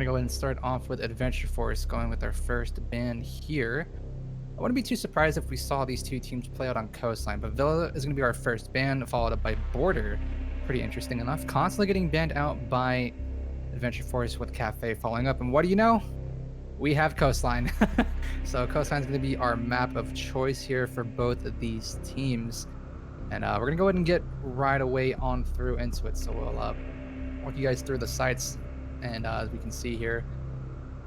gonna go ahead and start off with Adventure Force, going with our first ban here. I wouldn't be too surprised if we saw these two teams play out on Coastline, but Villa is gonna be our first ban, followed up by Border. Pretty interesting enough. Constantly getting banned out by Adventure Force with Cafe following up. And what do you know? We have Coastline. So Coastline is gonna be our map of choice here for both of these teams. And we're gonna go ahead and get right away on through into it. So we'll walk you guys through the sites, and as we can see here,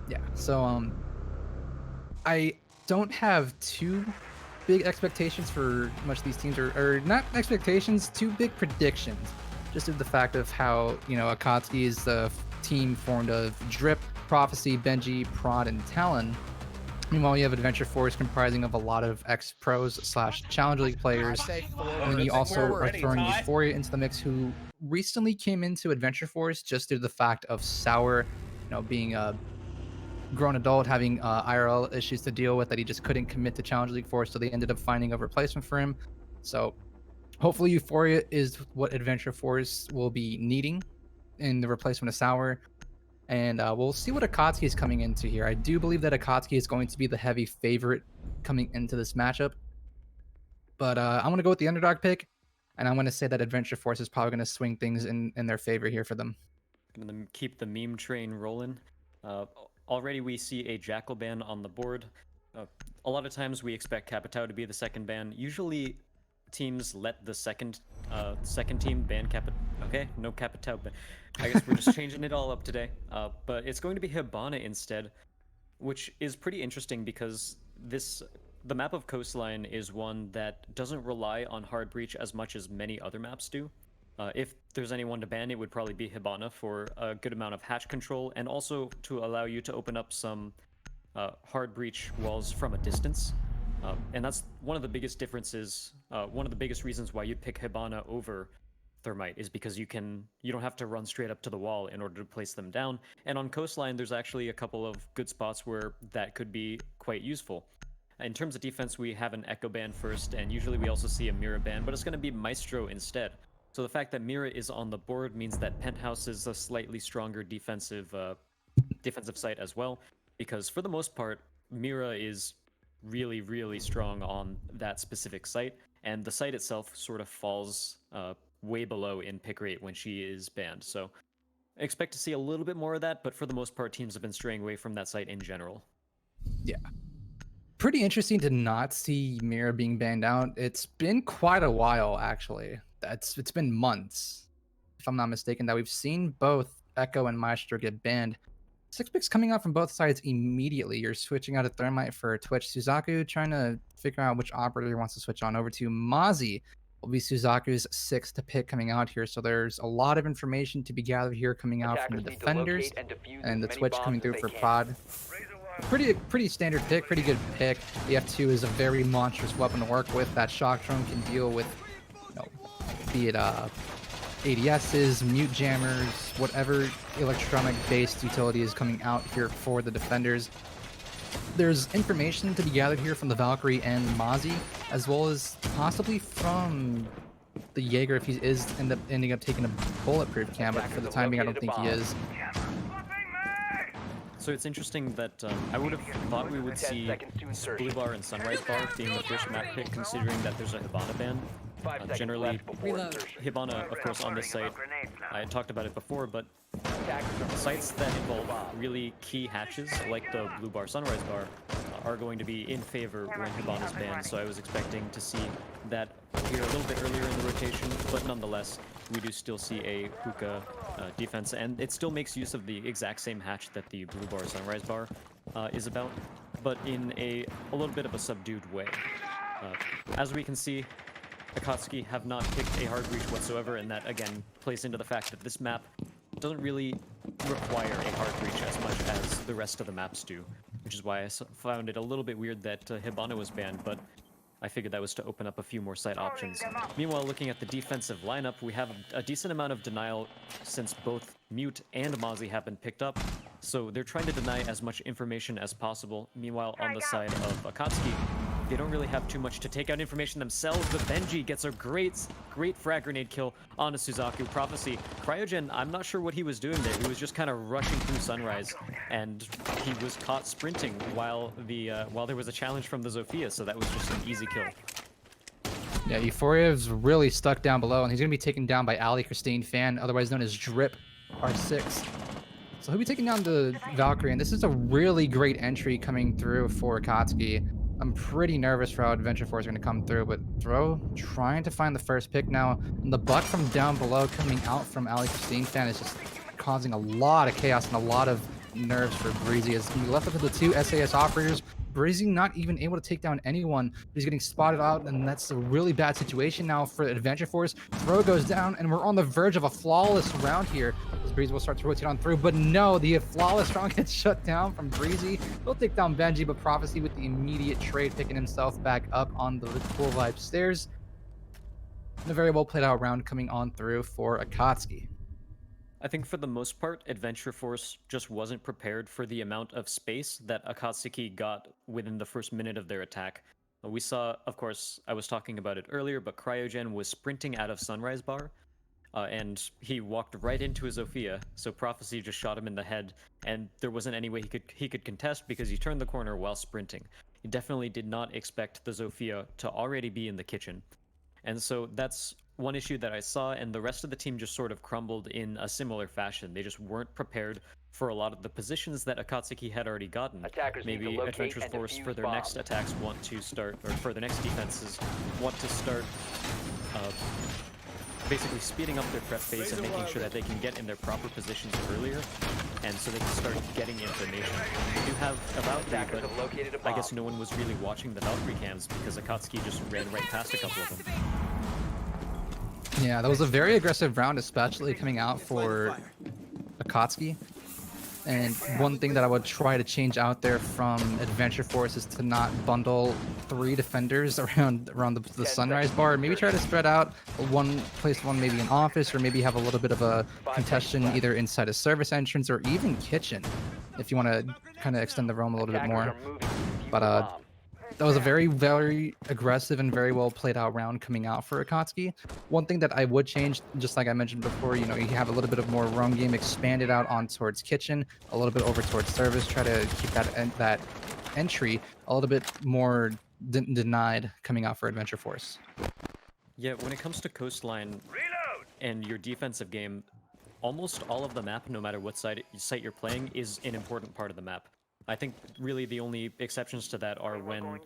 yeah. So I don't have too big expectations for much of these teams, or not expectations, too big predictions. Just due to the fact of how Akatsuki is the team formed of Drip, Prophecy, Benji, Prod, and Talon. Meanwhile, you have Adventure Force comprising of a lot of ex-pros slash Challenge League players. And then you also are throwing Euphoria into the mix, who recently came into Adventure Force just due to the fact of Sour, being a grown adult, having IRL issues to deal with that he just couldn't commit to Challenge League for, so they ended up finding a replacement for him. So hopefully Euphoria is what Adventure Force will be needing in the replacement of Sour. And we'll see what Akatsuki is coming into here. I do believe that Akatsuki is going to be the heavy favorite coming into this matchup. But I'm going to go with the underdog pick, and I'm going to say that Adventure Force is probably going to swing things in their favor here for them. Gonna keep the meme train rolling. Already we see a Jackal ban on the board. A lot of times we expect Capitao to be the second ban. Usually teams let the second team ban Capitao. Okay, no Capitao, but I guess we're just changing it all up today. But it's going to be Hibana instead, which is pretty interesting because the map of Coastline is one that doesn't rely on hard breach as much as many other maps do. If there's anyone to ban, it would probably be Hibana for a good amount of hatch control, and also to allow you to open up some hard breach walls from a distance. And that's one of the biggest differences, one of the biggest reasons why you'd pick Hibana over Thermite, is because you don't have to run straight up to the wall in order to place them down. And on Coastline, there's actually a couple of good spots where that could be quite useful. In terms of defense, we have an Echo ban first, and usually we also see a Mira ban, but it's going to be Maestro instead. So the fact that Mira is on the board means that Penthouse is a slightly stronger defensive site as well, because for the most part, Mira is really, really strong on that specific site, and the site itself sort of falls way below in pick rate when she is banned. So I expect to see a little bit more of that, but for the most part, teams have been straying away from that site in general. Yeah. Pretty interesting to not see Mira being banned out. It's been quite a while, actually. It's been months, if I'm not mistaken, that we've seen both Echo and Maestro get banned. Six picks coming out from both sides immediately. You're switching out of Thermite for Twitch. Suzaku trying to figure out which operator he wants to switch on over to. Mazi will be Suzaku's sixth pick coming out here. So there's a lot of information to be gathered here coming out from the defenders, and the Twitch coming through for Prod. Pretty standard pick, pretty good pick. The F2 is a very monstrous weapon to work with. That shock drone can deal with, be it ADSs, mute jammers, whatever electronic-based utility is coming out here for the defenders. There's information to be gathered here from the Valkyrie and Mazi, as well as possibly from the Jaeger if he is ending up taking a bulletproof cam, but for the time being, I don't think he is. So it's interesting that I would have thought we would see Blue Bar and Sunrise Bar being the first map pick, considering that there's a Hibana ban. Generally, Hibana, of course, on this site, I had talked about it before, but sites that involve really key hatches, like the Blue Bar, Sunrise Bar, are going to be in favor when Hibana's banned, so I was expecting to see that here a little bit earlier in the rotation, but nonetheless, we do still see a Hookah defense, and it still makes use of the exact same hatch that the Blue Bar, Sunrise Bar is about, but in a little bit of a subdued way. As we can see, Akatsuki have not picked a hard breach whatsoever, and that again plays into the fact that this map doesn't really require a hard breach as much as the rest of the maps do, which is why I found it a little bit weird that Hibana was banned, but I figured that was to open up a few more site options. Meanwhile, looking at the defensive lineup, we have a decent amount of denial since both Mute and Mazi have been picked up. So they're trying to deny as much information as possible. Meanwhile, on the side of Akatsuki, they don't really have too much to take out information themselves, but Benji gets a great frag grenade kill on a Suzaku. Prophecy. Cryogen, I'm not sure what he was doing there. He was just kind of rushing through Sunrise, and he was caught sprinting while there was a challenge from the Zofia, so that was just an easy kill. Yeah, Euphoria is really stuck down below, and he's going to be taken down by Ali Christine Fan, otherwise known as Drip R6. So he'll be taking down the Valkyrie, and this is a really great entry coming through for Akatsuki. I'm pretty nervous for how Adventure Force are going to come through, but Throw trying to find the first pick now. And the buck from down below coming out from Ali Christine Fan is just causing a lot of chaos and a lot of nerves for Breezy as he left up to the two SAS operators. Breezy not even able to take down anyone. He's getting spotted out, and that's a really bad situation now for Adventure Force. Throw goes down, and we're on the verge of a flawless round here. As Breezy will start to rotate on through, but no, the flawless round gets shut down from Breezy. He'll take down Benji, but Prophecy with the immediate trade, picking himself back up on the Cool Vibe stairs. And a very well played out round coming on through for Akatsuki. I think for the most part, Adventure Force just wasn't prepared for the amount of space that Akatsuki got within the first minute of their attack. We saw, of course, I was talking about it earlier, but Cryogen was sprinting out of Sunrise Bar, and he walked right into his Zofia, so Prophecy just shot him in the head, and there wasn't any way he could contest because he turned the corner while sprinting. He definitely did not expect the Zofia to already be in the kitchen. And so that's one issue that I saw, and the rest of the team just sort of crumbled in a similar fashion. They just weren't prepared for a lot of the positions that Akatsuki had already gotten. Maybe Adventure Force for their next attacks want to start, or for their next defenses, want to start basically speeding up their prep phase and making sure that they can get in their proper positions earlier, and so they can start getting information. You have a Valkyrie, but I guess no one was really watching the Valkyrie cams because Akatsuki just ran right past a couple of them. Yeah, that was a very aggressive round, especially coming out for Akatsuki. And one thing that I would try to change out there from Adventure Force is to not bundle 3 defenders around the Sunrise Bar. Maybe try to spread out place one maybe in office, or maybe have a little bit of a contestation either inside a service entrance or even kitchen, if you want to kind of extend the roam a little bit more. But that was a very, very aggressive and very well played out round coming out for Akatsuki. One thing that I would change, just like I mentioned before, you have a little bit of more roam game expanded out on towards kitchen, a little bit over towards service. Try to keep that entry a little bit more denied coming out for Adventure Force. Yeah, when it comes to Coastline and your defensive game, almost all of the map, no matter what site you're playing, is an important part of the map. I think really the only exceptions to that are when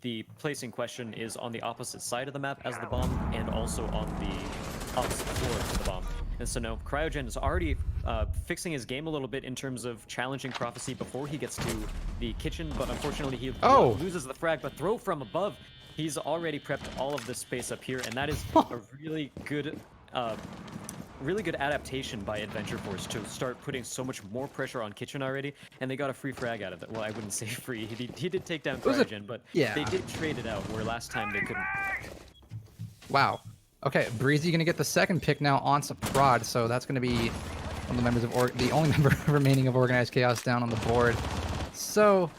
the place in question is on the opposite side of the map as the bomb, and also on the opposite floor of the bomb. And so now Cryogen is already fixing his game a little bit in terms of challenging Prophecy before he gets to the kitchen, but unfortunately he loses the frag. But Throw from above, he's already prepped all of this space up here, and that is a really good adaptation by Adventure Force to start putting so much more pressure on Kitchen already, and they got a free frag out of it. Well, I wouldn't say free. He did take down Cryogen, but they did trade it out, where last time they couldn't. Wow. Okay, Breezy gonna get the second pick now on Prod, so that's gonna be one of the members of the only member remaining of Organized Chaos down on the board. So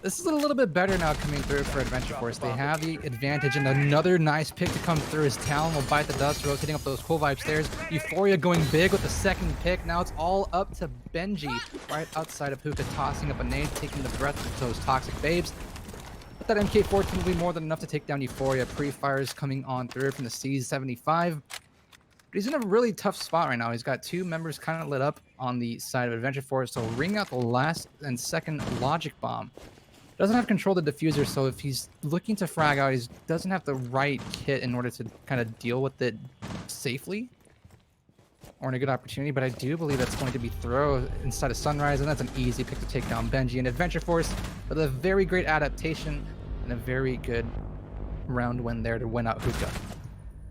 this is a little bit better now coming through for Adventure Force. They have the advantage, and another nice pick to come through. His Talon will bite the dust, rotating up those Cool Vibe stairs. Euphoria going big with the second pick. Now it's all up to Benji, right outside of Hookah, tossing up a nade, taking the breath of those toxic babes. But that MK14 will be more than enough to take down Euphoria. Pre-fires coming on through from the C75. But he's in a really tough spot right now. He's got 2 members kind of lit up on the side of Adventure Force, so ring out the last and second logic bomb. Doesn't have control of the diffuser, so if he's looking to frag out, he doesn't have the right kit in order to kind of deal with it safely or in a good opportunity. But I do believe that's going to be Throw inside of Sunrise, and that's an easy pick to take down Benji. And Adventure Force with a very great adaptation and a very good round win there to win out Hookah.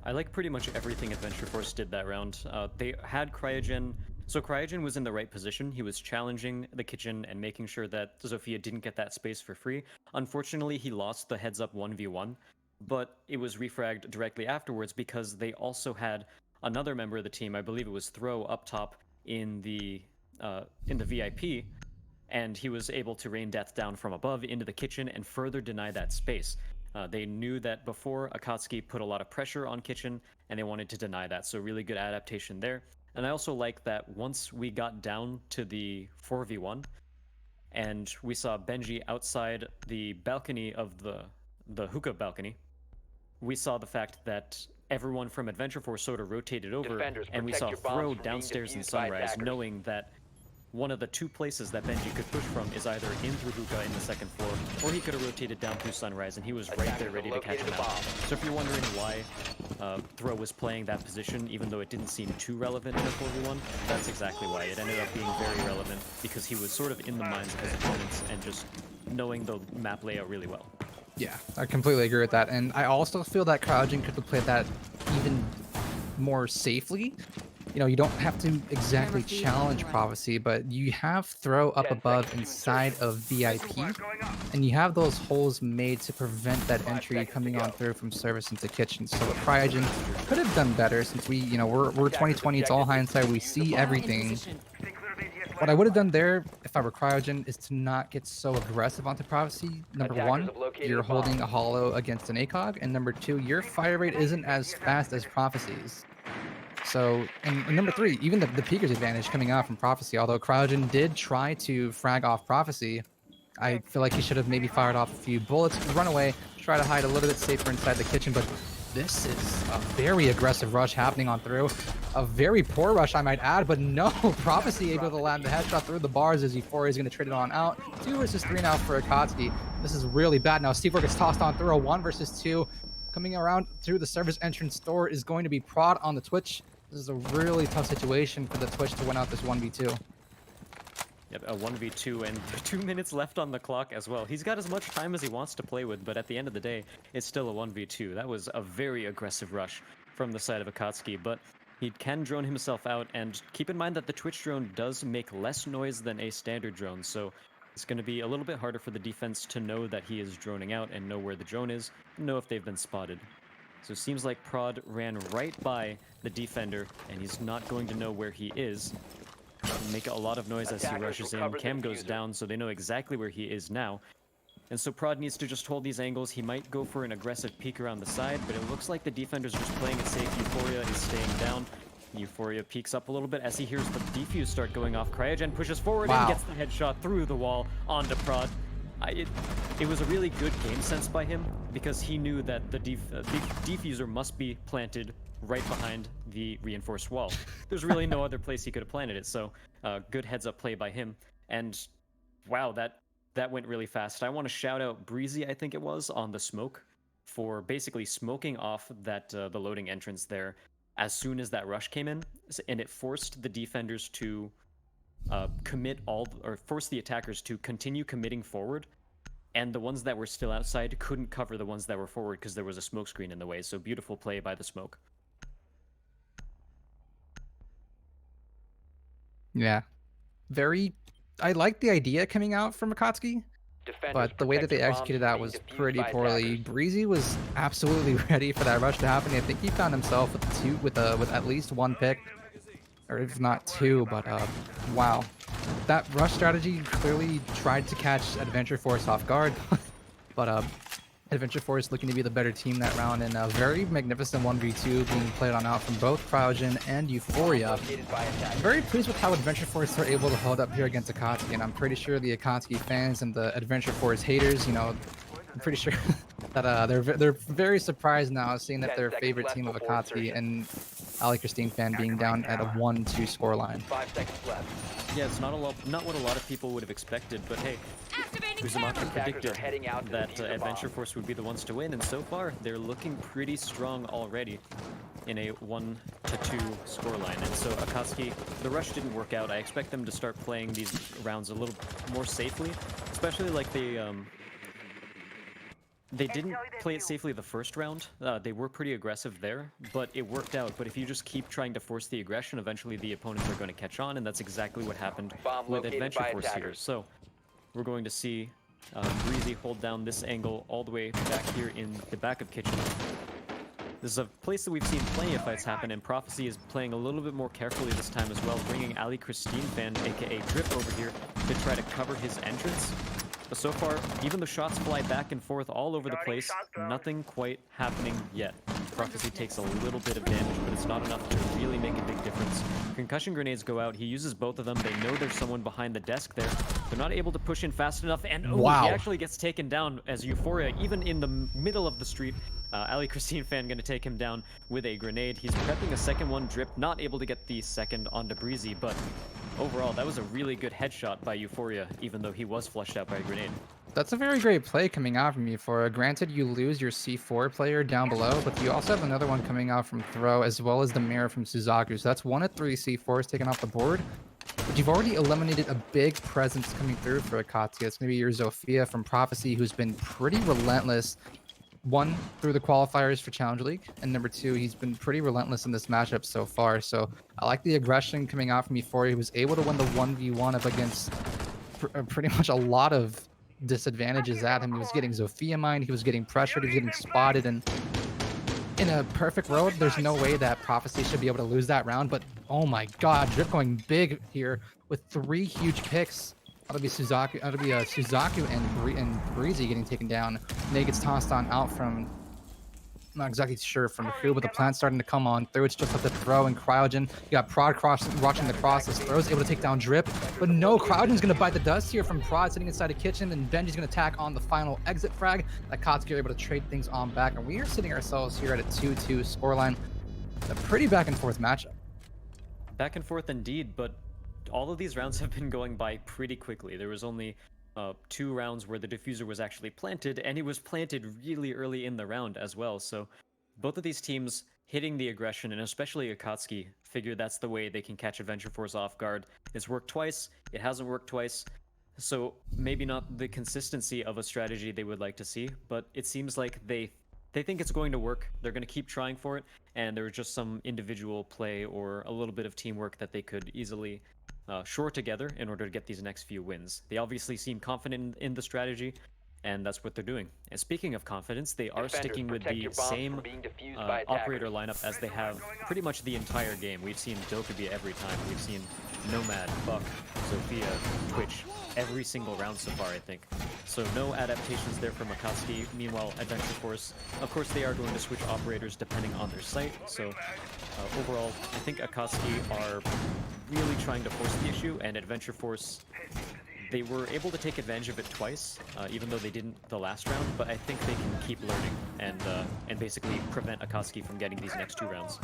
I like pretty much everything Adventure Force did that round. They had Cryogen. So Cryogen was in the right position. He was challenging the kitchen and making sure that Zofia didn't get that space for free. Unfortunately, he lost the heads-up 1v1, but it was refragged directly afterwards because they also had another member of the team, I believe it was Throw, up top in the in the VIP, and he was able to rain death down from above into the kitchen and further deny that space. They knew that before Akatsuki put a lot of pressure on kitchen, and they wanted to deny that. So really good adaptation there. And I also like that once we got down to the 4v1, and we saw Benji outside the balcony of the hookah balcony, we saw the fact that everyone from Adventure Force sort of rotated over, Defenders, and we protect saw your bombs Throw from being downstairs in defused by Sunrise, attackers. knowing that one of the two places that Benji could push from is either in through hookah in the second floor, or he could have rotated down through Sunrise, and he was right there Attackers ready have to catch located him a out. bomb. So if you're wondering why Throw was playing that position, even though it didn't seem too relevant in a 4v1, that's exactly why. It ended up being very relevant, because he was sort of in the minds of his opponents and just knowing the map layout really well. Yeah, I completely agree with that. And I also feel that Cryogene could have played that even more safely. You know, you don't have to exactly challenge Prophecy, but you have Throw up 10 above seconds to inside of VIP, and you have those holes made to prevent that 5 entry seconds to coming go. on through from service into kitchen. So what Cryogen could have done better, since we're 2020, it's all hindsight, we see everything. What I would have done there, if I were Cryogen, is to not get so aggressive onto Prophecy. Number Attackers one, have located you're a bomb. holding a hollow against an ACOG, and number two, your fire rate isn't as fast as Prophecy's. So, and number three, even the Peeker's advantage coming out from Prophecy, although Cryogen did try to frag off Prophecy, I feel like he should have maybe fired off a few bullets, run away, try to hide a little bit safer inside the kitchen, but this is a very aggressive rush happening on through. A very poor rush, I might add, but no, Prophecy able to land the headshot through the bars as Euphoria is going to trade it on out. 2 versus 3 now for Akatsuki. This is really bad. Now Steve gets tossed on through a 1 versus 2. Coming around through the service entrance door is going to be Prod on the Twitch. This is a really tough situation for the Twitch to win out this 1v2. Yep, a 1v2, and 2 minutes left on the clock as well. He's got as much time as he wants to play with, but at the end of the day, it's still a 1v2. That was a very aggressive rush from the side of Akatsuki, but he can drone himself out, and keep in mind that the Twitch drone does make less noise than a standard drone, so it's going to be a little bit harder for the defense to know that he is droning out and know where the drone is, and know if they've been spotted. So it seems like Prod ran right by the defender, and he's not going to know where he is. He'll make a lot of noise as he Attackers rushes will in. cover the Cam goes diffuser. down, so they know exactly where he is now. And so Prod needs to just hold these angles. He might go for an aggressive peek around the side, but it looks like the defender's just playing it safe. Euphoria is staying down. Euphoria peeks up a little bit as he hears the defuse start going off. Cryogen pushes forward and gets the headshot through the wall onto Prod. It was a really good game sense by him, because he knew that the defuser must be planted right behind the reinforced wall. There's really no other place he could have planted it, so good heads-up play by him. And wow, that went really fast. I want to shout out Breezy, I think it was, on the smoke, for basically smoking off that the loading entrance there as soon as that rush came in, and it forced the defenders to force the attackers to continue committing forward, and the ones that were still outside couldn't cover the ones that were forward because there was a smoke screen in the way. So beautiful play by the smoke. Yeah. I like the idea coming out from Akatsuki, Defenders, but the way that protect they your bombs executed from that being was defused pretty by poorly. attackers. Breezy was absolutely ready for that rush to happen. I think he found himself with at least 1 pick, or if not 2. But wow, that rush strategy clearly tried to catch Adventure Force off guard, but Adventure Force looking to be the better team that round, and a very magnificent 1v2 being played on out from both Cryogen and Euphoria. Located by attackers. Very pleased with how Adventure Force are able to hold up here against Akatsuki, and I'm pretty sure the Akatsuki fans and the Adventure Force haters, I'm pretty sure that they're very surprised now seeing that 10 their seconds favorite left team of before Akatsuki insertion. and Ali Christine fan being down at a 1-2 scoreline. 5 seconds left. Yeah, it's not what a lot of people would have expected, but hey, Uzumaki Attackers predicted are heading out to that defuse the Adventure bomb. Force would be the ones to win, and so far they're looking pretty strong already in a 1-2 scoreline. And so Akatsuki, the rush didn't work out. I expect them to start playing these rounds a little more safely, especially like they didn't play it safely the first round. They were pretty aggressive there, but it worked out. But if you just keep trying to force the aggression, eventually the opponents are going to catch on, and that's exactly what happened Bomb with located Adventure by Force here. attackers. So we're going to see Breezy hold down this angle all the way back here in the back of kitchen. This is a place that we've seen plenty of fights happen, and Prophecy is playing a little bit more carefully this time as well, bringing Ali Christine fan, aka Drip, over here to try to cover his entrance. But so far, even the shots fly back and forth all over the place, nothing quite happening yet. Prophecy takes a little bit of damage, but it's not enough to really make a big difference. Concussion grenades go out. He uses both of them. They know there's someone behind the desk there. They're not able to push in fast enough, and he actually gets taken down as Euphoria, even in the middle of the street. Ali Christine fan gonna take him down with a grenade. He's prepping a second one. Drip not able to get the second onto Breezy, but overall, that was a really good headshot by Euphoria, even though he was flushed out by a grenade. That's a very great play coming out from Euphoria. Granted, you lose your C4 player down below, but you also have another one coming out from Throw, as well as the mirror from Suzaku. So that's 1 of 3 C4s taken off the board. But you've already eliminated a big presence coming through for Akatsuki. It's going to be your Zofia from Prophecy, who's been pretty relentless. 1, through the qualifiers for Challenge League, and number 2, he's been pretty relentless in this matchup so far. So I like the aggression coming out from Euphoria. He was able to win the 1v1 up against pretty much a lot of disadvantages at him. He was getting Zofia mined, he was getting pressured, he was getting spotted, and in a perfect world, there's no way that Prophecy should be able to lose that round. But oh my god, Drip going big here with 3 huge picks. That'll be Suzaku and Breezy getting taken down. Nate gets tossed on out from, not exactly sure from who, but the plant's starting to come on through. It's just like the Throw and Cryogen. You got Prod watching the crosses. Throw's able to take down Drip, but no, Cryogen's gonna bite the dust here from Prod sitting inside the kitchen, and Benji's gonna attack on the final exit frag. Akatsuki are able to trade things on back, and we are sitting ourselves here at a 2-2 scoreline. A pretty back and forth matchup. Back and forth indeed, but all of these rounds have been going by pretty quickly. There was only 2 rounds where the diffuser was actually planted, and it was planted really early in the round as well. So both of these teams hitting the aggression, and especially Akatsuki, figure that's the way they can catch Adventure Force off guard. It's worked twice, it hasn't worked twice, so maybe not the consistency of a strategy they would like to see, but it seems like they think it's going to work. They're going to keep trying for it, and there was just some individual play or a little bit of teamwork that they could easily shore together in order to get these next few wins. They obviously seem confident in the strategy, and that's what they're doing. And speaking of confidence, they are sticking with the same operator lineup as they have pretty much the entire game. We've seen Dokkaebi every time. We've seen Nomad, Buck, Zofia, Twitch every single round so far, I think. So no adaptations there from Akatsuki. Meanwhile, Adventure Force, of course, they are going to switch operators depending on their site. So overall, I think Akatsuki are really trying to force the issue, and Adventure Force, they were able to take advantage of it twice, even though they didn't the last round, but I think they can keep learning and basically prevent Akatsuki from getting these next 2 rounds.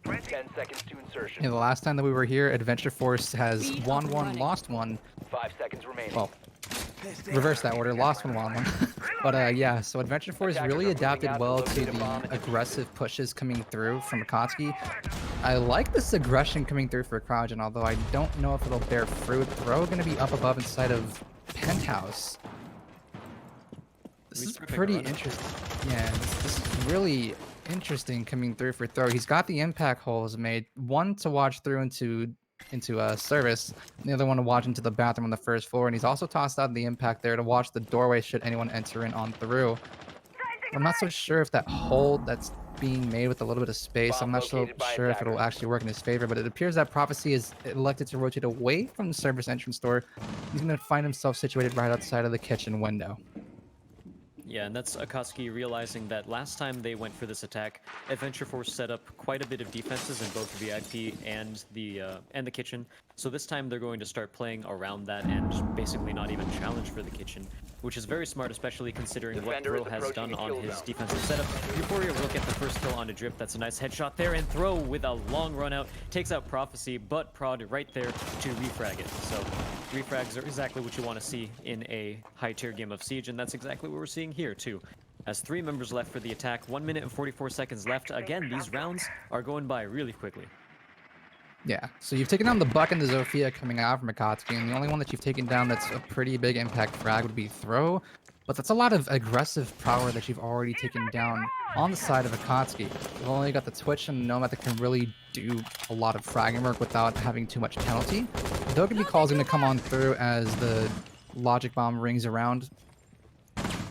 10 seconds to insertion. Yeah, the last time that we were here, Adventure Force has won 1, lost 1. 5 seconds remaining. Well, reverse that order, lost 1, won 1. But yeah, so Adventure Force really adapted well to the aggressive pushes coming through from Akatsuki. I like this aggression coming through for Cryogen, although I don't know if it'll bear fruit. Throw gonna be up above inside of Penthouse. This is pretty interesting. Yeah, this is really interesting coming through for Throw. He's got the impact holes made. One to watch through into service, and the other one to watch into the bathroom on the first floor. And he's also tossed out the impact there to watch the doorway should anyone enter in on through. I'm not so sure if that hole that's being made with a little bit of space, I'm not so sure if it'll actually work in his favor, but it appears that Prophecy is elected to rotate away from the service entrance door. He's going to find himself situated right outside of the kitchen window. Yeah, and that's Akatsuki realizing that last time they went for this attack, Adventure Force set up quite a bit of defenses in both VIP and the kitchen. So this time they're going to start playing around that and basically not even challenge for the kitchen, which is very smart, especially considering what Throw has done on his defensive setup. Euphoria will get the first kill onto Drip. That's a nice headshot there, and Throw with a long run out takes out Prophecy, but Prod right there to refrag it. So refrags are exactly what you want to see in a high-tier game of Siege, and that's exactly what we're seeing here too. As 3 members left for the attack, 1 minute and 44 seconds left. Again, these rounds are going by really quickly. Yeah, so you've taken down the Buck and the Zofia coming out from Akatsuki, and the only one that you've taken down that's a pretty big impact frag would be Throw, but that's a lot of aggressive power that you've already taken down on the side of Akatsuki. You've only got the Twitch and Nomad that can really do a lot of fragging work without having too much penalty. Dokkaebi Call is going to come on through as the Logic Bomb rings around.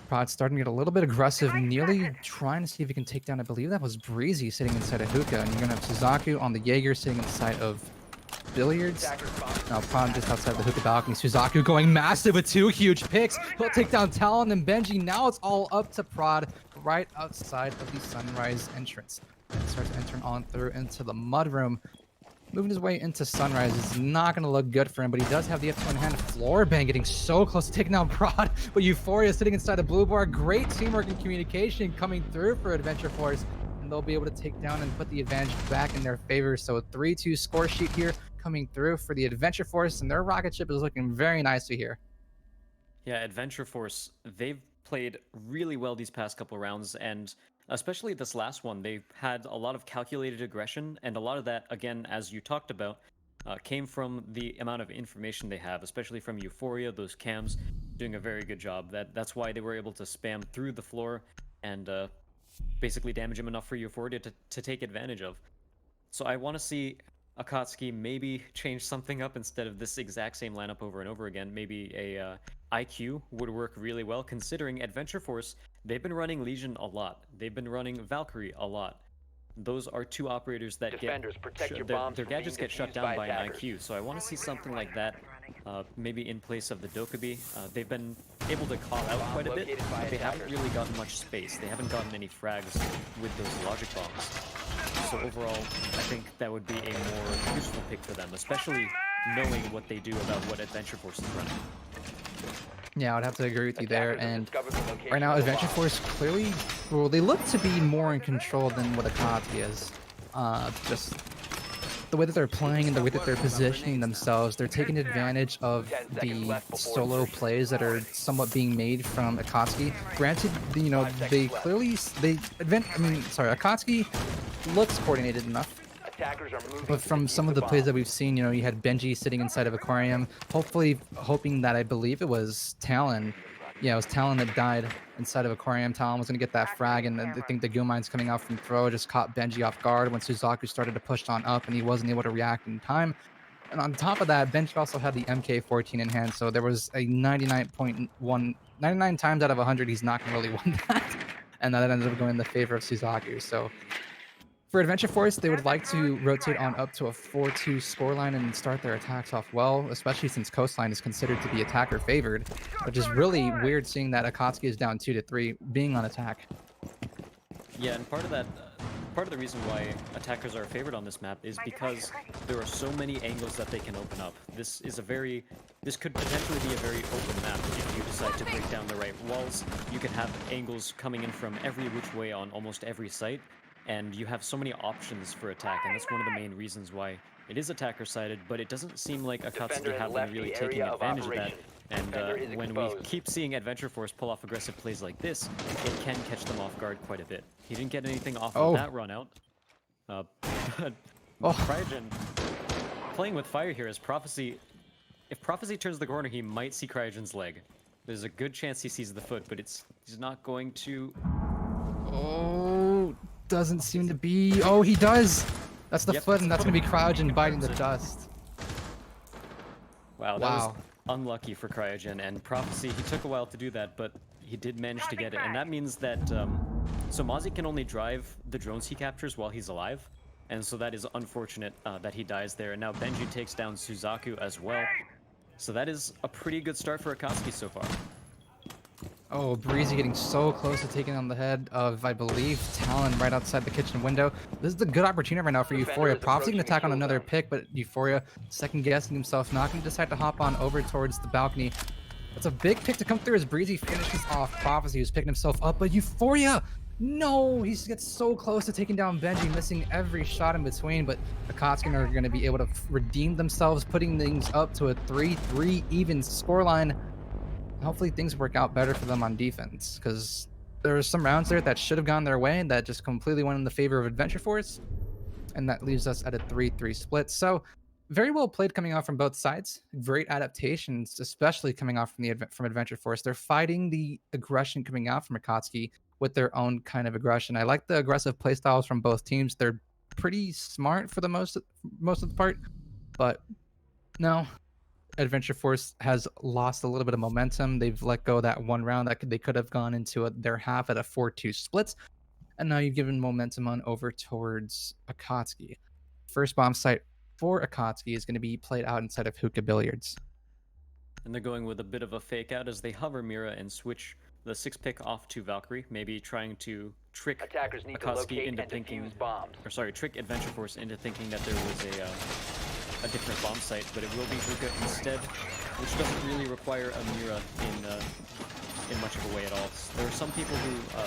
Prod starting to get a little bit aggressive, nearly trying to see if he can take down, I believe that was Breezy sitting inside of Hookah, and you're going to have Suzaku on the Jaeger sitting inside of Billiards. Now Prod just outside the Hookah balcony. Suzaku going massive with 2 huge picks. He'll take down Talon and Benji. Now it's all up to Prod right outside of the Sunrise entrance. And starts entering on through into the mudroom. Moving his way into Sunrise is not going to look good for him, but he does have the F2 in hand. Floorbang getting so close to taking down Prod, but Euphoria sitting inside the blue bar. Great teamwork and communication coming through for Adventure Force, and they'll be able to take down and put the advantage back in their favor. So a 3-2 score sheet here coming through for the Adventure Force, and their rocket ship is looking very nicely here. Yeah, Adventure Force, they've played really well these past couple rounds, and especially this last one, they've had a lot of calculated aggression, and a lot of that, again, as you talked about, came from the amount of information they have, especially from Euphoria, those cams doing a very good job. That's why they were able to spam through the floor and basically damage him enough for Euphoria to take advantage of. So I want to see Akatsuki maybe change something up instead of this exact same lineup over and over again. Maybe a IQ would work really well, considering Adventure Force, they've been running Legion a lot. They've been running Valkyrie a lot. Those are 2 operators that their gadgets get shut down by an IQ. So I want to see something like that, maybe in place of the Dokubi. They've been able to call out quite a bit, but they haven't really gotten much space. They haven't gotten any frags with those logic bombs. So overall, I think that would be a more useful pick for them, especially knowing what they do about what Adventure Force is running. Yeah, I would have to agree with you there. And right now, Adventure Force clearly, well, they look to be more in control than what Akatsuki is. Just the way that they're playing and the way that they're positioning themselves, they're taking advantage of the solo plays that are somewhat being made from Akatsuki. Granted, you know, Akatsuki looks coordinated enough. But from some of the plays that we've seen, you know, you had Benji sitting inside of Aquarium, hopefully hoping that, I believe it was Talon. Yeah, it was Talon that died inside of Aquarium. Talon was going to get that frag, and I think the Goomine's coming out from throw just caught Benji off guard when Suzaku started to push on up, and he wasn't able to react in time. And on top of that, Benji also had the MK14 in hand, so there was a 99 times out of 100, he's not going to really win that. And that ended up going in the favor of Suzaku. So for Adventure Force, they would like to rotate on up to a 4-2 scoreline and start their attacks off well, especially since Coastline is considered to be attacker favored, which is really weird seeing that Akatsuki is down 2-3, being on attack. Yeah, and part of the reason why attackers are favored on this map is because there are so many angles that they can open up. This could potentially be a very open map if you decide to break down the right walls. You could have angles coming in from every which way on almost every site. And you have so many options for attack, and that's one of the main reasons why it is attacker-sided, but it doesn't seem like Akatsuki have been really taking advantage of that. And when we keep seeing Adventure Force pull off aggressive plays like this, it can catch them off guard quite a bit. He didn't get anything off of that run out. Cryogen playing with fire here as Prophecy. If Prophecy turns the corner, he might see Cryogen's leg. There's a good chance he sees the foot, but he's not going to. Oh. Doesn't seem to be. Oh, he does. That's the foot, and that's going to be Cryogen biting the dust. Wow, that was unlucky for Cryogen. And Prophecy, he took a while to do that, but he did manage to get it. And that means that so Mozzie can only drive the drones he captures while he's alive. And so that is unfortunate that he dies there. And now Benji takes down Suzaku as well. So that is a pretty good start for Akatsuki so far. Oh, Breezy getting so close to taking on the head of, I believe, Talon right outside the kitchen window. This is a good opportunity right now for Euphoria. Prophecy can attack on another pick, but Euphoria second-guessing himself, not going to decide to hop on over towards the balcony. That's a big pick to come through as Breezy finishes off Prophecy, who's picking himself up, but Euphoria! No! He gets so close to taking down Benji, missing every shot in between, but Akatsuki are going to be able to redeem themselves, putting things up to a 3-3 even scoreline. Hopefully things work out better for them on defense, because there are some rounds there that should have gone their way that just completely went in the favor of Adventure Force, and that leaves us at a 3-3 split. So very well played coming off from both sides. Great adaptations, especially coming off from Adventure Force. They're fighting the aggression coming out from Akatsuki with their own kind of aggression. I like the aggressive playstyles from both teams. They're pretty smart for the most of the part, but no. Adventure Force has lost a little bit of momentum. They've let go that one round that they could have gone into their half at a 4-2 split, and now you've given momentum on over towards Akatsuki. First bomb site for Akatsuki is going to be played out inside of Hookah Billiards. And they're going with a bit of a fake out as they hover Mira and switch the 6 pick off to Valkyrie, maybe trying to trick Attackers need to Akatsuki locate into and thinking, defuse bombs. or sorry, trick Adventure Force into thinking that there was a different bomb site, but it will be Hookah instead, which doesn't really require a Mira in much of a way at all. There are some people who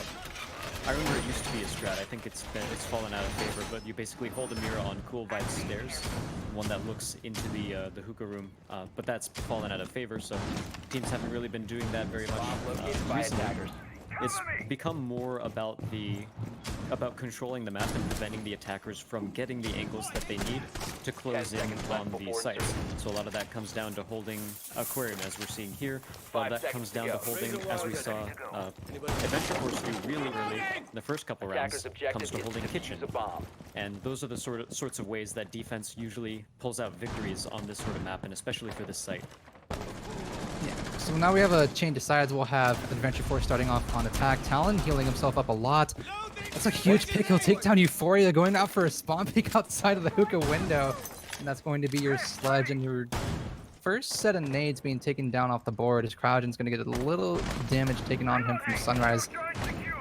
I remember it used to be a strat. I think it's fallen out of favor, but you basically hold a mirror on Cool Vibe's stairs, one that looks into the hookah room. But that's fallen out of favor, so teams haven't really been doing that very much Bomb located by recently. attackers. It's become more about controlling the map and preventing the attackers from getting the angles that they need to close 10 in seconds on left the before sites. insertion. So a lot of that comes down to holding Aquarium, as we're seeing here. A lot of 5 that comes seconds down to to go. holding, as we saw Adventure Force do really early in the first couple rounds, Attackers' objective comes to is holding to Kitchen. defuse a bomb. And those are the sorts of ways that defense usually pulls out victories on this sort of map, and especially for this site. Yeah. So now we have a change of sides. We'll have Adventure Force starting off on attack. Talon healing himself up a lot. That's a huge pick. He'll take down Euphoria, going out for a spawn pick outside of the hookah window. And that's going to be your sledge, and your first set of nades being taken down off the board. As Cryogen's going to get a little damage taken on him from Sunrise,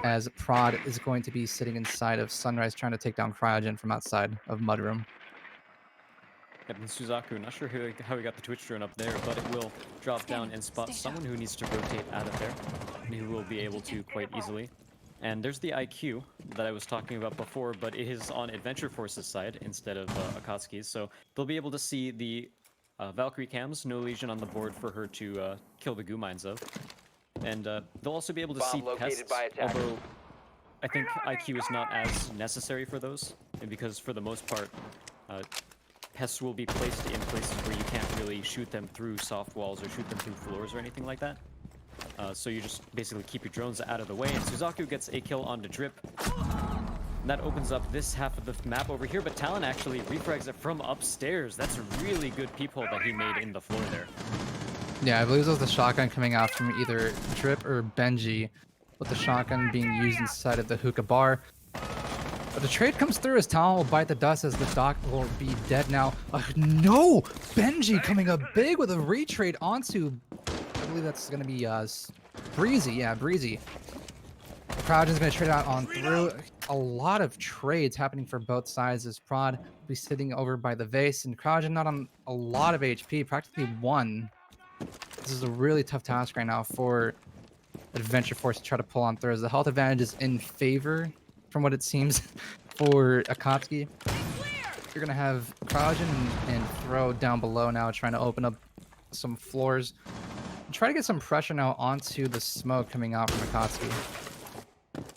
as Prod is going to be sitting inside of Sunrise trying to take down Cryogen from outside of Mudroom. Yep, and Suzaku, not sure how he got the Twitch drone up there, but it will drop down and spot someone who needs to rotate out of there, and who will be able to quite easily. And there's the IQ that I was talking about before, but it is on Adventure Force's side instead of Akatsuki's, so they'll be able to see the Valkyrie cams, no lesion on the board for her to kill the goo mines of. And they'll also be able to Bomb see located pests, by attackers. although I think IQ is not as necessary for those, and because for the most part, pests will be placed in places where you can't really shoot them through soft walls or shoot them through floors or anything like that. So you just basically keep your drones out of the way, and Suzaku gets a kill onto Drip. And that opens up this half of the map over here, but Talon actually refrags it from upstairs. That's a really good peephole that he made in the floor there. Yeah, I believe it was the shotgun coming out from either Drip or Benji, with the shotgun being used inside of the hookah bar. But the trade comes through as Talon will bite the dust as the Doc will be dead now. No! Benji coming up big with a retrade onto, I believe that's going to be Breezy. Yeah, Breezy. Cryogen's going to trade out on through. A lot of trades happening for both sides as Prod will be sitting over by the vase, and Cryogen not on a lot of HP, practically 1. This is a really tough task right now for Adventure Force to try to pull on through, as the health advantage is in favor, from what it seems, for Akatsuki. You're going to have Cryogen and Throw down below now, trying to open up some floors. Try to get some pressure now onto the smoke coming out from Akatsuki.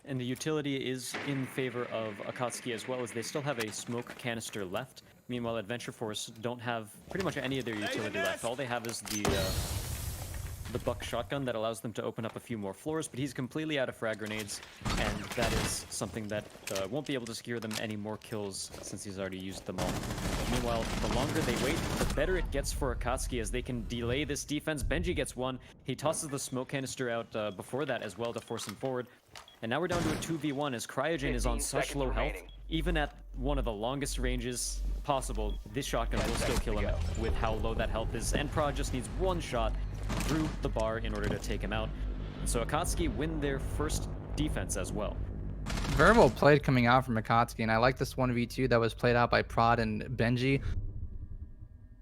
And the utility is in favor of Akatsuki as well, as they still have a smoke canister left. Meanwhile, Adventure Force don't have pretty much any of their utility left. All they have is the buck shotgun that allows them to open up a few more floors, but he's completely out of frag grenades, and that is something that won't be able to secure them any more kills since he's already used them all. Meanwhile, the longer they wait, the better it gets for Akatsuki, as they can delay this defense. Benji gets one. He tosses the smoke canister out before that as well to force him forward. And now we're down to a 2v1 as Cryogen is on 15 such seconds low health. remaining. Even at one of the longest ranges possible, this shotgun will still kill him with how low that health is. And Prod just needs one shot through the bar in order to take him out. So Akatsuki win their first defense as well. Very well played coming out from Akatsuki, and I like this 1v2 that was played out by Prod and Benji.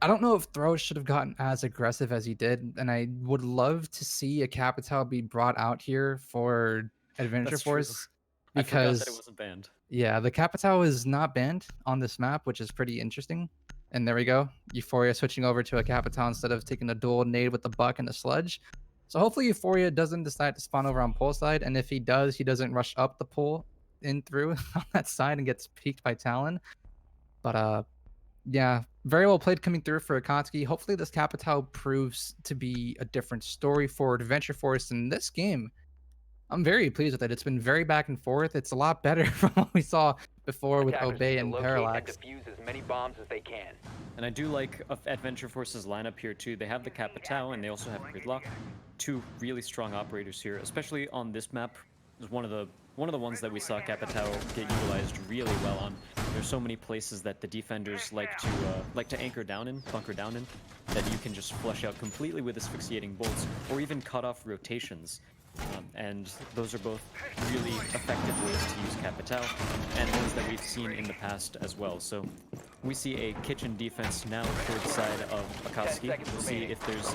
I don't know if Throw should have gotten as aggressive as he did, and I would love to see a Capital be brought out here for Adventure That's true. Force. I forgot that it Because, wasn't banned. yeah, the Capital is not banned on this map, which is pretty interesting. And there we go. Euphoria switching over to a Capital instead of taking a dual nade with the buck and the sludge. So hopefully Euphoria doesn't decide to spawn over on pole side, and if he does, he doesn't rush up the pole in through on that side and gets peeked by Talon. But yeah, very well played coming through for Akatsuki. Hopefully this Capital proves to be a different story for Adventure Force in this game. I'm very pleased with it. It's been very back and forth. It's a lot better from what we saw before with Attackers Obey need to and locate Parallax. and defuse as many bombs as they can. And I do like Adventure Force's lineup here too. They have the Capitao and they also have Gridlock. Two really strong operators here, especially on this map. Is one of the ones that we saw Capitao get utilized really well on. There's so many places that the defenders like to anchor down in, bunker down in, that you can just flush out completely with asphyxiating bolts, or even cut off rotations. And those are both really effective ways to use Capitao, and ones that we've seen in the past as well. So we see a kitchen defense now toward the side of Akatsuki. We'll see if there's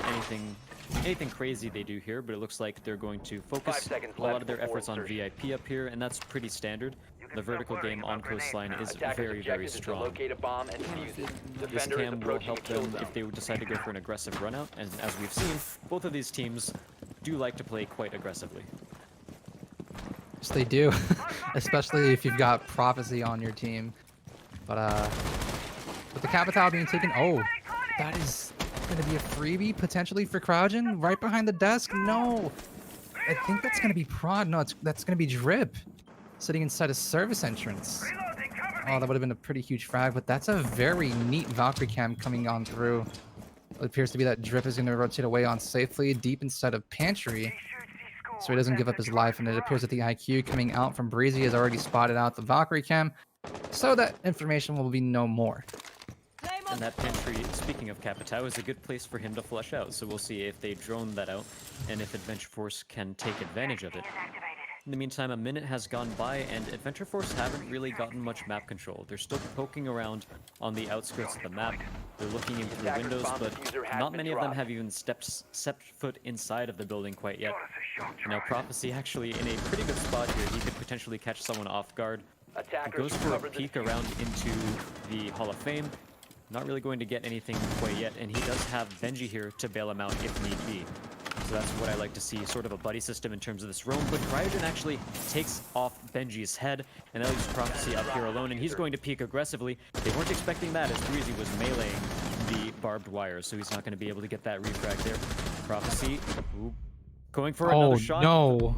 anything crazy they do here, but it looks like they're going to focus a lot of their efforts on VIP up here, and that's pretty standard. The vertical game on Coastline is very, very strong. Locate a bomb and defuse it. This Defender is cam will approaching help the kill them zone. if they decide to go for an aggressive run out, and as we've seen, both of these teams do like to play quite aggressively. Yes, they do, especially if you've got Prophecy on your team. But with the Capitao being taken, oh, that is going to be a freebie potentially for Kraujin right behind the desk. No, I think that's going to be Prod. No, that's going to be Drip sitting inside a service entrance. Oh, that would have been a pretty huge frag, but that's a very neat Valkyrie cam coming on through. It appears to be that Drip is going to rotate away on safely deep inside of Pantry, so he doesn't give up his life, and it appears that the IQ coming out from Breezy has already spotted out the Valkyrie cam, so that information will be no more. And that pantry, speaking of Capitao, is a good place for him to flush out, so we'll see if they drone that out, and if Adventure Force can take advantage of it. In the meantime, a minute has gone by, and Adventure Force haven't really gotten much map control. They're still poking around on the outskirts of the map. They're looking in through windows, but not many of them have even stepped foot inside of the building quite yet. Now, Prophecy actually in a pretty good spot here. He could potentially catch someone off guard. He Attackers goes for a recover the peek defuse. around into the Hall of Fame. Not really going to get anything quite yet, and he does have Benji here to bail him out if need be. So that's what I like to see, sort of a buddy system in terms of this roam. But Cryogen actually takes off Benji's head, and now leaves Prophecy up here alone, and he's going to peek aggressively. They weren't expecting that as Breezy was meleeing the barbed wire, so he's not going to be able to get that refrag there. Prophecy, ooh, going for another shot. No.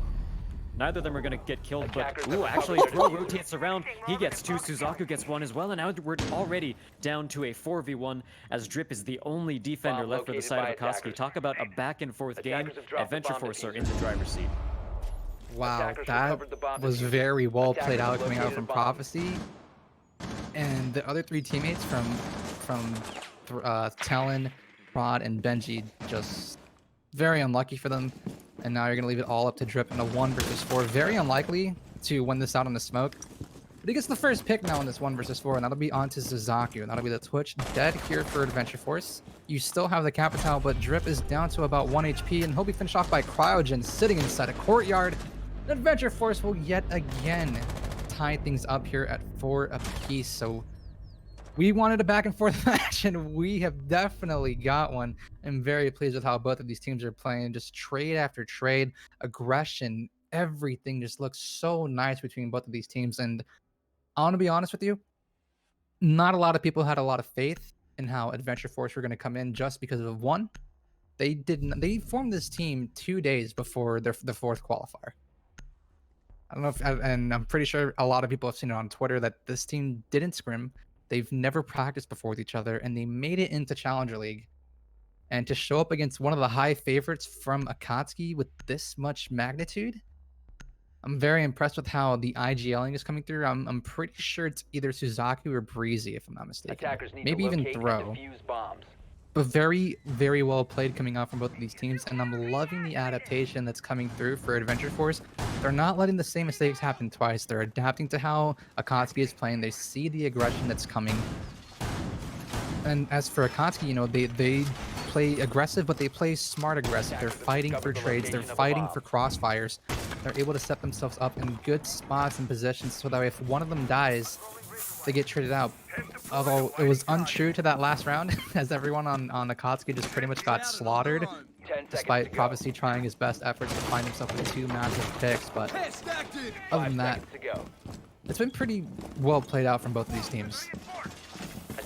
Neither of them are going to get killed, but Attackers ooh, have actually covered Throw the rotates around. He gets two, Suzaku gets one as well, and now we're already down to a 4v1 as Drip is the only defender Bomb left for the located side by of Akatsuki. attackers. Talk about a back and forth game. Attackers have dropped the Adventure bomb Force are diffuser. in the driver's seat. Wow, Attackers that recovered the bomb was diffuser. very well Attackers played out have coming out located from a bomb. Prophecy. And the other three teammates from Talon, Prod, and Benji just very unlucky for them. And now you're going to leave it all up to Drip in a 1 versus 4. Very unlikely to win this out on the smoke. But he gets the first pick now in this 1 versus 4, and that'll be onto Suzaku. And that'll be the Twitch dead here for Adventure Force. You still have the Capitao, but Drip is down to about 1 HP, and he'll be finished off by Cryogen sitting inside a courtyard. Adventure Force will yet again tie things up here at 4 apiece. So we wanted a back and forth match, and we have definitely got one. I'm very pleased with how both of these teams are playing. Just trade after trade, aggression, everything just looks so nice between both of these teams. And I want to be honest with you, not a lot of people had a lot of faith in how Adventure Force were going to come in just because of one. They formed this team 2 days before the fourth qualifier. I don't know if, and I'm pretty sure a lot of people have seen it on Twitter that this team didn't scrim. They've never practiced before with each other, and they made it into Challenger League. And to show up against one of the high favorites from Akatsuki with this much magnitude, I'm very impressed with how the IGLing is coming through. I'm pretty sure it's either Suzaku or Breezy, if I'm not mistaken. Attackers need Maybe to even locate Throw. and defuse bombs. But very, very well played coming out from both of these teams, and I'm loving the adaptation that's coming through for Adventure Force. They're not letting the same mistakes happen twice. They're adapting to how Akatsuki is playing. They see the aggression that's coming. And as for Akatsuki, you know, they play aggressive, but they play smart aggressive. They're fighting for trades. They're fighting for crossfires. They're able to set themselves up in good spots and positions so that if one of them dies, they get traded out. Although it was untrue to that last round, as everyone on Akatsuki just pretty much got slaughtered, 10 seconds despite to go. Prophecy trying his best efforts to find himself with 2 massive picks. But other 5 than that, seconds to go. it's been pretty well played out from both of these teams.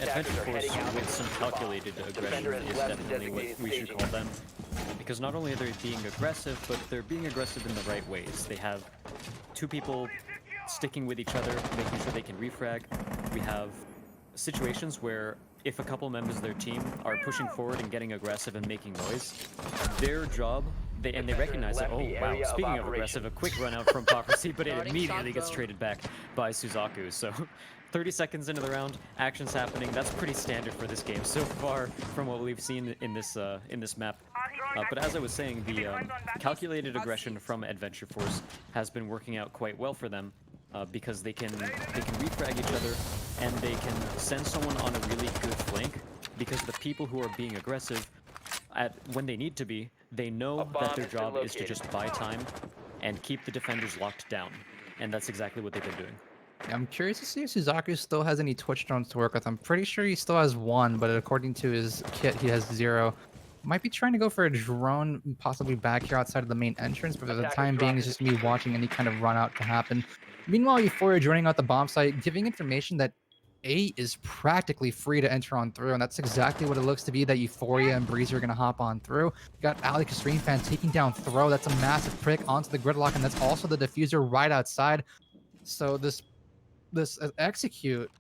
Adventure are heading Force out with some to the bomb. calculated aggression Defender has is left the definitely what designated we should staging call them. Because not only are they being aggressive, but they're being aggressive in the right ways. They have two people sticking with each other, making sure they can refrag. We have situations where if a couple members of their team are pushing forward and getting aggressive and making noise, their job, they recognize that, left oh the wow, area of speaking of operation. aggressive, a quick run out from Prophecy, but it Starting immediately shot gets zone. traded back by Suzaku. So 30 seconds into the round, action's happening. That's pretty standard for this game so far from what we've seen in this map. But as I was saying, the calculated aggression from Adventure Force has been working out quite well for them. Because they can refrag each other, and they can send someone on a really good flank. Because the people who are being aggressive, when they need to be, they know bomb that their has been job is to located. just buy time and keep the defenders locked down, and that's exactly what they've been doing. Yeah, I'm curious to see if Suzaku still has any Twitch drones to work with. I'm pretty sure he still has one, but according to his kit, he has 0. Might be trying to go for a drone, possibly back here outside of the main entrance, but for the Attackers time being, dropping he's just me watching any kind of run out to happen. Meanwhile, Euphoria joining out the bomb site, giving information that A is practically free to enter on through, and that's exactly what it looks to be, that Euphoria and Breezy are going to hop on through. You got Ali Extreme Fan taking down Throw. That's a massive prick onto the gridlock, and that's also the diffuser right outside. So this execute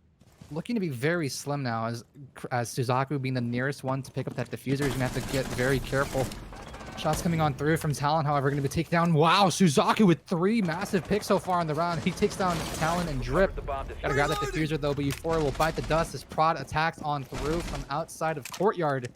looking to be very slim now, as Suzaku being the nearest one to pick up that diffuser. He's gonna have to get very careful. Shots coming on through from Talon, however, gonna be taken down. Wow, Suzaku with 3 massive picks so far in the round. He takes down Talon and Drip. The bomb Gotta grab that diffuser though, but Euphoria will bite the dust as Prod attacks on through from outside of Courtyard.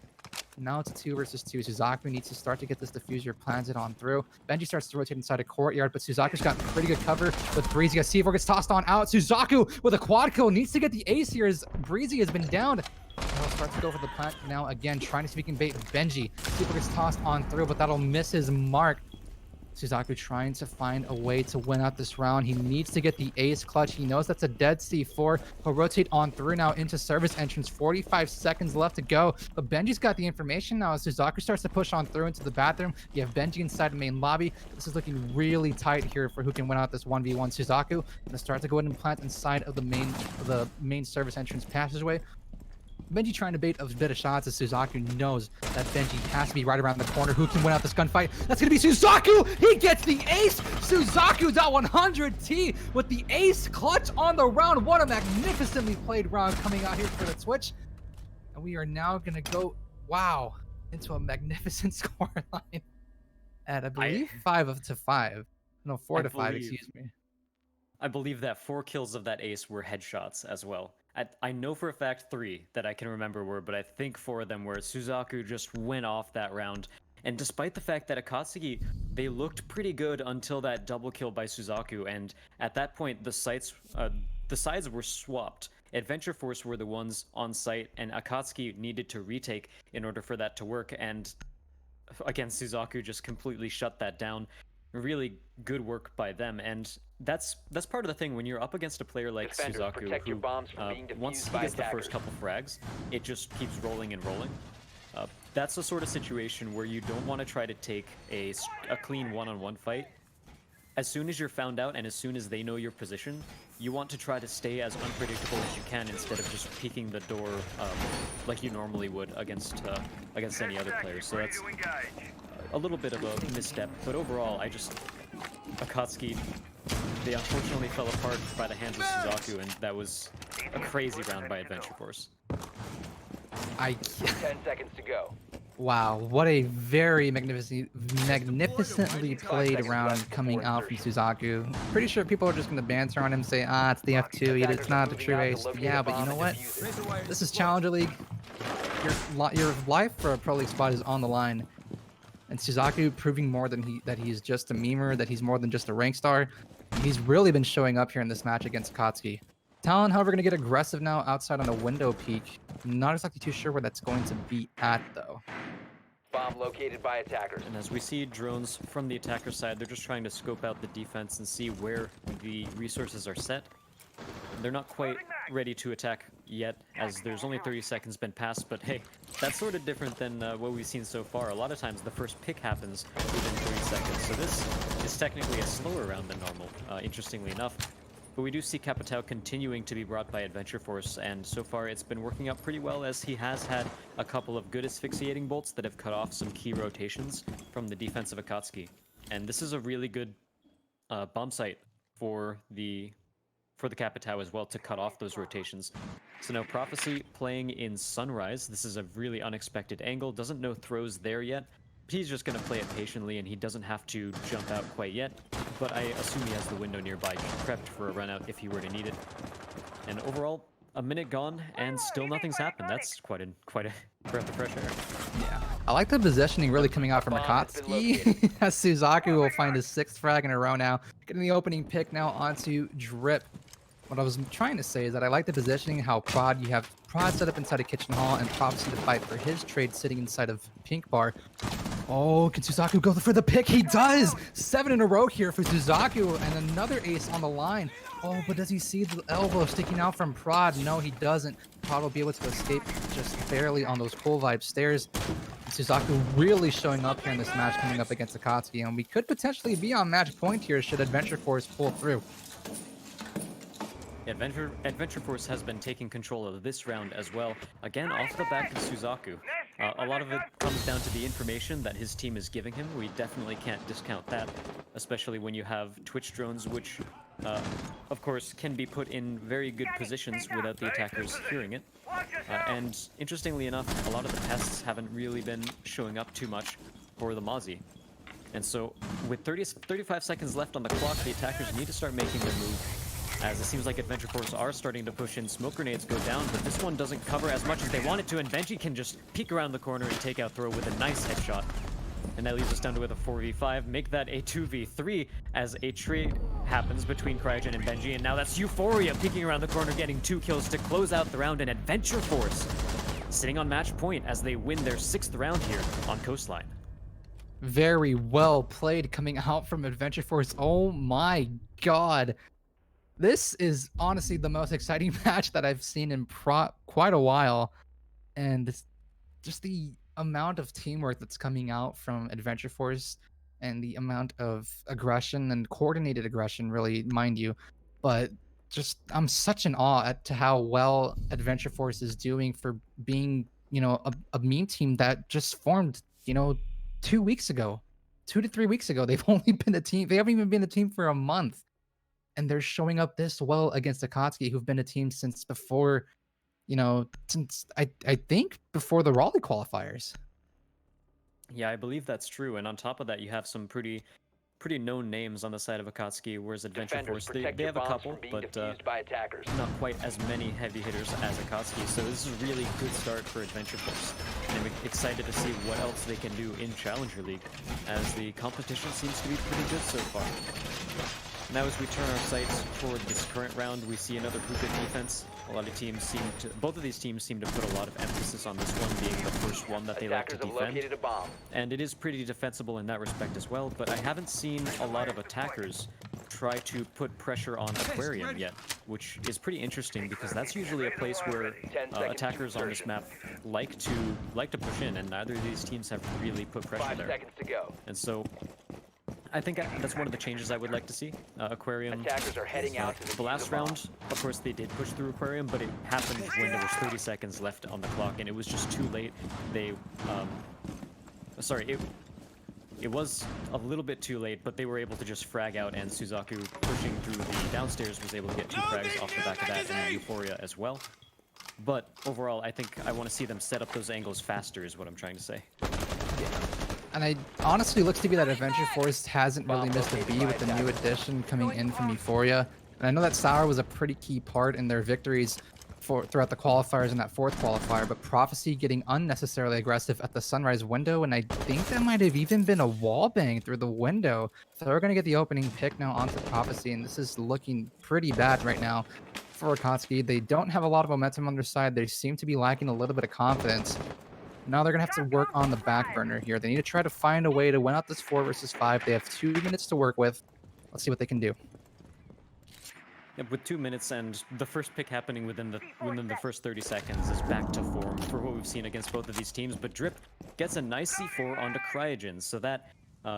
Now it's 2 versus 2. Suzaku needs to start to get this diffuser planted on through. Benji starts to rotate inside a Courtyard, but Suzaku's got pretty good cover with Breezy. C4 gets tossed on out. Suzaku with a quad kill needs to get the ace here as Breezy has been downed. He'll start to go for the plant now again, trying to see if he can bait Benji. C4 gets tossed on through, but that'll miss his mark. Suzaku trying to find a way to win out this round. He needs to get the ace clutch. He knows that's a dead C4. He'll rotate on through now into service entrance. 45 seconds left to go. But Benji's got the information now as Suzaku starts to push on through into the bathroom. You have Benji inside the main lobby. This is looking really tight here for who can win out this 1v1. Suzaku gonna start to go ahead and plant inside of the main service entrance passageway. Benji trying to bait a bit of shots as Suzaku knows that Benji has to be right around the corner. Who can win out this gunfight? That's going to be Suzaku! He gets the ace! Suzaku.100T with the ace clutch on the round. What a magnificently played round coming out here for the Twitch. And we are now going to go, wow, into a magnificent scoreline at, I believe, 5-5. No, 4-5, excuse me. I believe that 4 kills of that ace were headshots as well. I know for a fact 3 that I can remember were, but I think 4 of them were. Suzaku just went off that round. And despite the fact that Akatsuki, they looked pretty good until that double kill by Suzaku, and at that point the sides were swapped. Adventure Force were the ones on site, and Akatsuki needed to retake in order for that to work, and again, Suzaku just completely shut that down. Really good work by them, and that's part of the thing when you're up against a player like Defenders, Suzaku, protect your who bombs from being once defused he by gets the attackers. first couple frags, it just keeps rolling and rolling. That's the sort of situation where you don't want to try to take a clean one-on-one fight. As soon as you're found out and as soon as they know your position, you want to try to stay as unpredictable as you can instead of just peeking the door like you normally would against any other player. So that's a little bit of a misstep, but overall, Akatsuki, they unfortunately fell apart by the hands of Suzaku, and that was a crazy round by Adventure Force. 10 seconds to go. Wow, what a very magnificently played round coming out from Suzaku. Pretty sure people are just going to banter on him, say, it's the F2, it's not the true ace. Yeah, but you know what? This is Challenger League. Your life for a Pro League spot is on the line. And Suzaku proving more than that he's just a memer, that he's more than just a rank star. He's really been showing up here in this match against Akatsuki. Talon, however, going to get aggressive now outside on a window peek. Not exactly too sure where that's going to be at, though. Bomb located by attackers. And as we see drones from the attacker side, they're just trying to scope out the defense and see where the resources are set. They're not quite ready to attack yet, as there's only 30 seconds been passed, but hey, that's sort of different than what we've seen so far. A lot of times the first pick happens within 30 seconds, so this is technically a slower round than normal, interestingly enough. But we do see Capitao continuing to be brought by Adventure Force, and so far it's been working out pretty well, as he has had a couple of good asphyxiating bolts that have cut off some key rotations from the defense of Akatsuki. And this is a really good bomb site for the Capitao as well, to cut off those rotations. So now Prophecy playing in Sunrise. This is a really unexpected angle. Doesn't know throws there yet. But he's just going to play it patiently, and he doesn't have to jump out quite yet. But I assume he has the window nearby, prepped for a run out if he were to need it. And overall, a minute gone, and still nothing's happened. That's quite a breath of fresh air. Yeah. I like the positioning really coming out from Akatsuki, as Suzaku will find his 6th frag in a row now. Getting the opening pick now onto Drip. What I was trying to say is that I like the positioning, how you have Prod set up inside a kitchen hall and Prophecy to fight for his trade sitting inside of Pink Bar. Oh, can Suzaku go for the pick? He does! 7 in a row here for Suzaku, and another ace on the line. Oh, but does he see the elbow sticking out from Prod? No, he doesn't. Prod will be able to escape just barely on those cool vibe stairs. Suzaku really showing up here in this match coming up against Akatsuki, and we could potentially be on match point here should Adventure Force pull through. Adventure Force has been taking control of this round as well. Again, off the back of Suzaku. A lot of it comes down to the information that his team is giving him. We definitely can't discount that, especially when you have Twitch drones, which, of course, can be put in very good positions without the attackers hearing it. And interestingly enough, a lot of the pests haven't really been showing up too much for the Mozzie. And so, with 35 seconds left on the clock, the attackers need to start making their move, as it seems like Adventure Force are starting to push in. Smoke grenades go down, but this one doesn't cover as much as they want it to, and Benji can just peek around the corner and take out throw with a nice headshot. And that leaves us down to with a 4v5, make that a 2v3, as a trade happens between Cryogen and Benji, and now that's Euphoria peeking around the corner, getting 2 kills to close out the round, and Adventure Force sitting on match point as they win their 6th round here on Coastline. Very well played coming out from Adventure Force. Oh my god. This is honestly the most exciting match that I've seen in quite a while. And it's just the amount of teamwork that's coming out from Adventure Force and the amount of aggression and coordinated aggression, really, mind you. But just, I'm such in awe to how well Adventure Force is doing for being, a meme team that just formed, 2 weeks ago. 2 to 3 weeks ago. They've only been a team. They haven't even been a team for a month. And they're showing up this well against Akatsuki, who've been a team since before, since I think before the Raleigh qualifiers. Yeah, I believe that's true. And on top of that, you have some pretty known names on the side of Akatsuki, whereas Adventure Force, they have a couple, but not quite as many heavy hitters as Akatsuki. So this is a really good start for Adventure Force. And I'm excited to see what else they can do in Challenger League, as the competition seems to be pretty good so far. Now as we turn our sights toward this current round, we see another hookah defense. Both of these teams seem to put a lot of emphasis on this one being the first one that they like to defend. And it is pretty defensible in that respect as well, but I haven't seen a lot of attackers try to put pressure on Aquarium yet, which is pretty interesting because that's usually a place where attackers on this map like to push in, and neither of these teams have really put pressure there. And so I think that's one of the changes I would like to see. Aquarium, attackers are heading out to the last round, of course, they did push through Aquarium, but it happened when there was 30 seconds left on the clock, and it was just too late. It was a little bit too late, but they were able to just frag out, and Suzaku pushing through the downstairs was able to get 2 frags off the back of that, and Euphoria as well. But overall, I think I want to see them set up those angles faster is what I'm trying to say. Yeah. And it honestly looks to be that Adventure Force hasn't really missed a beat with the new addition coming in from Euphoria. And I know that Sour was a pretty key part in their victories throughout the qualifiers in that 4th qualifier, but Prophecy getting unnecessarily aggressive at the Sunrise window, and I think that might have even been a wall bang through the window. So they're going to get the opening pick now onto Prophecy, and this is looking pretty bad right now for Akatsuki. They don't have a lot of momentum on their side. They seem to be lacking a little bit of confidence. Now they're going to have to work on the back burner here. They need to try to find a way to win out this 4 versus 5. They have 2 minutes to work with. Let's see what they can do. Yeah, with 2 minutes and the first pick happening within the first 30 seconds is back to form for what we've seen against both of these teams. But Drip gets a nice C4 onto Cryogen, so that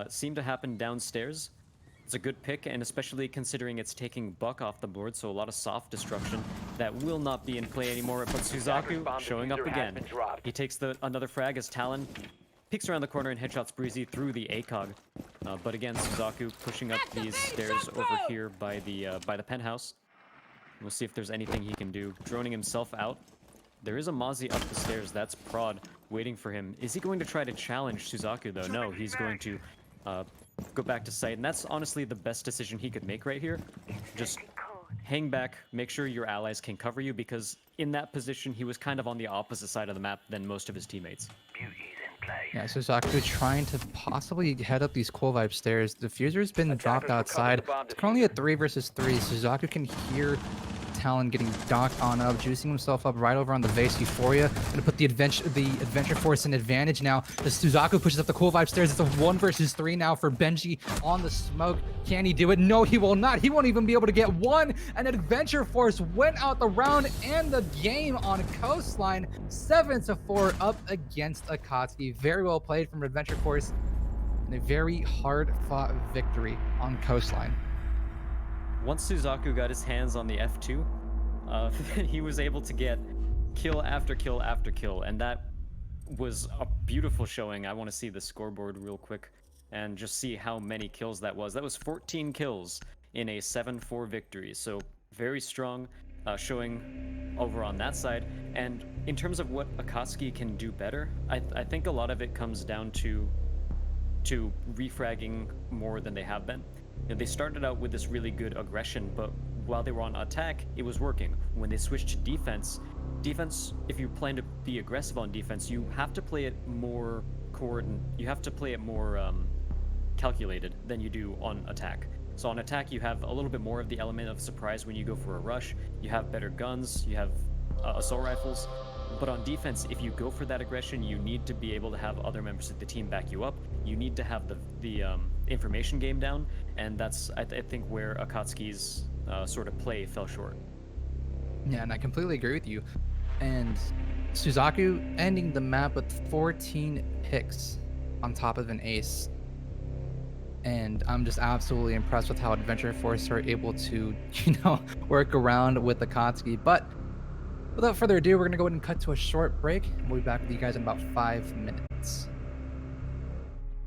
seemed to happen downstairs. It's a good pick, and especially considering it's taking Buck off the board, so a lot of soft destruction that will not be in play anymore. But Suzaku showing up again. He takes another frag as Talon peeks around the corner and headshots Breezy through the ACOG. But again, Suzaku pushing up these stairs over here by the penthouse. We'll see if there's anything he can do. Droning himself out. There is a Mozzie up the stairs. That's Prod waiting for him. Is he going to try to challenge Suzaku, though? No, he's going to go back to site. And that's honestly the best decision he could make right here. Just hang back, make sure your allies can cover you, because in that position, he was kind of on the opposite side of the map than most of his teammates. Yeah, Suzaku trying to possibly head up these Cool Vibe stairs. Diffuser's been dropped outside. It's currently a 3 versus 3. Suzaku can hear Talon getting docked on up, juicing himself up right over on the Vase Euphoria. Gonna put the Adventure Force in advantage now as Suzaku pushes up the Cool Vibe stairs. It's a 1 versus 3 now for Benji on the smoke. Can he do it? No, he will not. He won't even be able to get one. And Adventure Force went out the round and the game on Coastline. 7-4 up against Akatsuki. Very well played from Adventure Force. And a very hard-fought victory on Coastline. Once Suzaku got his hands on the F2, he was able to get kill after kill after kill, and that was a beautiful showing. I want to see the scoreboard real quick and just see how many kills that was. That was 14 kills in a 7-4 victory, so very strong showing over on that side. And in terms of what Akatsuki can do better, I think a lot of it comes down to refragging more than they have been. You know, they started out with this really good aggression, but while they were on attack, it was working. When they switched to defense, if you plan to be aggressive on defense, you have to play it more you have to play it more calculated than you do on attack. So on attack, you have a little bit more of the element of surprise when you go for a rush. You have better guns, you have assault rifles. But on defense, if you go for that aggression, you need to be able to have other members of the team back you up. You need to have the information game down, and that's I think where Akatsuki's sort of play fell short. Yeah, and I completely agree with you. And Suzaku ending the map with 14 picks on top of an ace. And I'm just absolutely impressed with how Adventure Force are able to, work around with Akatsuki. But without further ado, we're going to go ahead and cut to a short break. We'll be back with you guys in about 5 minutes.